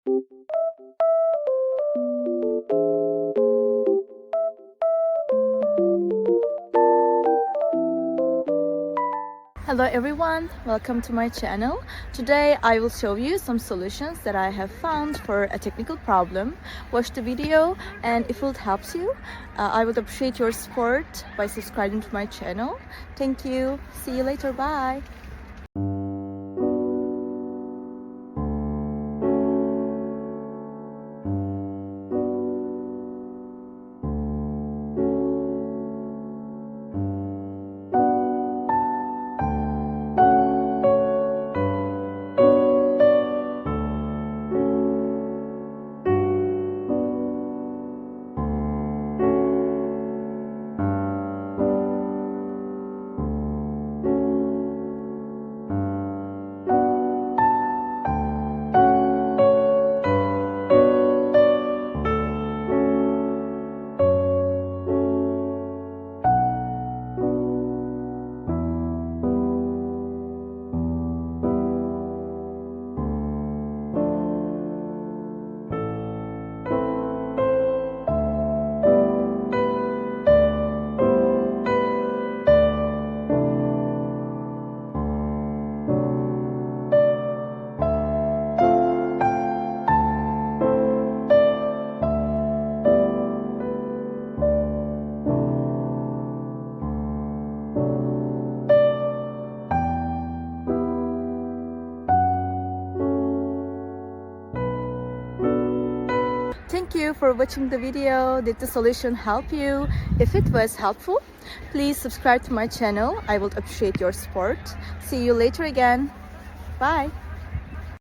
Hello everyone, welcome to my channel. Today I will show you some solutions that I have found for a technical problem. Watch the video, and if it helps you, I would appreciate your support by subscribing to my channel. Thank you. See you later. Bye. Thank you for watching the video. Did the solution help you? If it was helpful, please subscribe to my channel. I would appreciate your support. See you later again. Bye.